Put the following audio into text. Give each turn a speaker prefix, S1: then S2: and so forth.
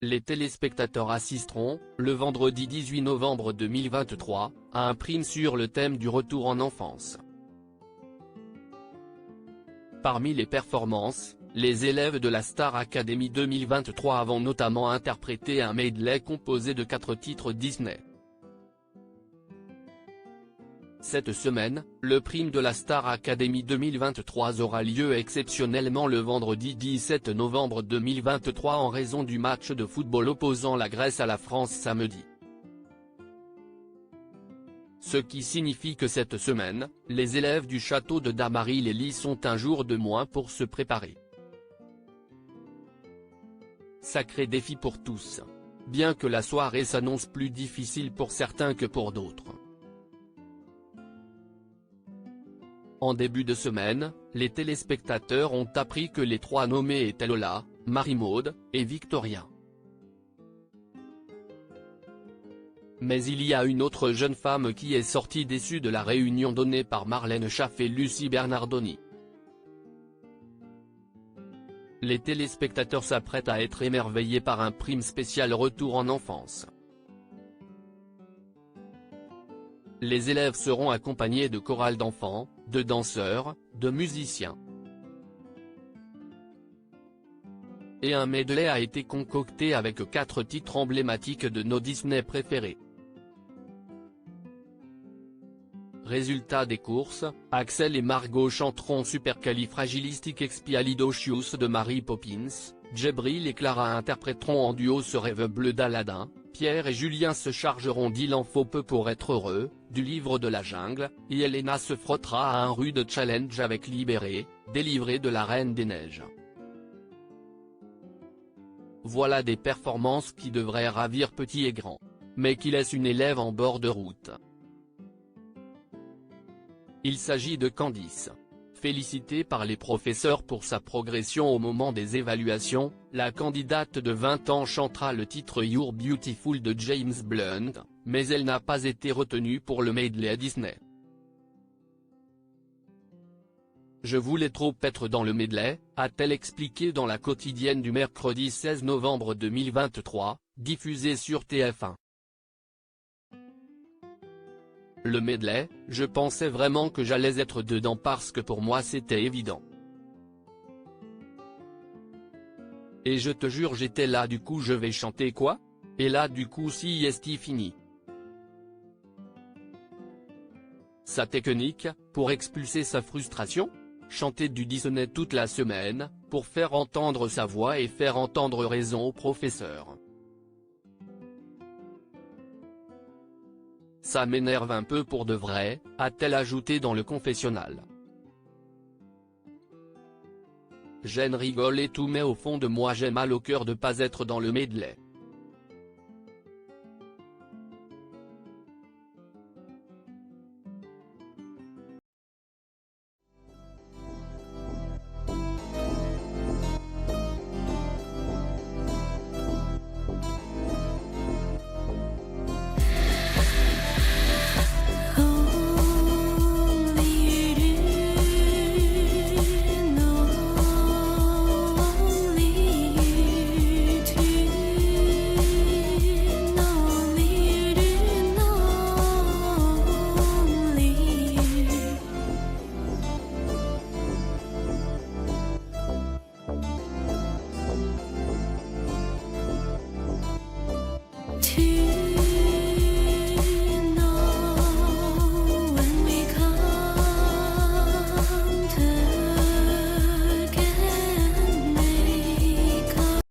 S1: Les téléspectateurs assisteront, le vendredi 18 novembre 2023, à un prime sur le thème du retour en enfance. Parmi les performances, les élèves de la Star Academy 2023 vont notamment interpréter un medley composé de 4 titres Disney. Cette semaine, le prime de la Star Academy 2023 aura lieu exceptionnellement le vendredi 17 novembre 2023 en raison du match de football opposant la Grèce à la France samedi. Ce qui signifie que cette semaine, les élèves du château de Damary-les-Lys ont un jour de moins pour se préparer. Sacré défi pour tous. Bien que la soirée s'annonce plus difficile pour certains que pour d'autres. En début de semaine, les téléspectateurs ont appris que les 3 nommés étaient Lola, Marie-Maude, et Victoria. Mais il y a une autre jeune femme qui est sortie déçue de la réunion donnée par Marlène Schaff et Lucie Bernardoni. Les téléspectateurs s'apprêtent à être émerveillés par un prime spécial retour en enfance. Les élèves seront accompagnés de chorales d'enfants, de danseurs, de musiciens. Et un medley a été concocté avec 4 titres emblématiques de nos Disney préférés. Résultat des courses, Axel et Margot chanteront Supercalifragilisticexpialidocious de Mary Poppins, Djibril et Clara interpréteront en duo Ce rêve bleu d'Aladin, Pierre et Julien se chargeront d'Il en faut peu pour être heureux, du livre de la jungle, et Elena se frottera à un rude challenge avec Libéré, délivré de la Reine des Neiges. Voilà des performances qui devraient ravir petits et grands. Mais qui laissent une élève en bord de route. Il s'agit de Candice. Félicitée par les professeurs pour sa progression au moment des évaluations, la candidate de 20 ans chantera le titre You're Beautiful de James Blunt, mais elle n'a pas été retenue pour le medley à Disney. Je voulais trop être dans le medley, a-t-elle expliqué dans la quotidienne du mercredi 16 novembre 2023, diffusée sur TF1. Le medley, je pensais vraiment que j'allais être dedans parce que pour moi c'était évident. Et je te jure j'étais là du coup je vais chanter quoi? Et là du coup si est fini. Sa technique, pour expulser sa frustration? Chanter du Disney toute la semaine, pour faire entendre sa voix et faire entendre raison au professeur. Ça m'énerve un peu pour de vrai, a-t-elle ajouté dans le confessionnal. J'en rigole et tout mais au fond de moi j'ai mal au cœur de pas être dans le medley.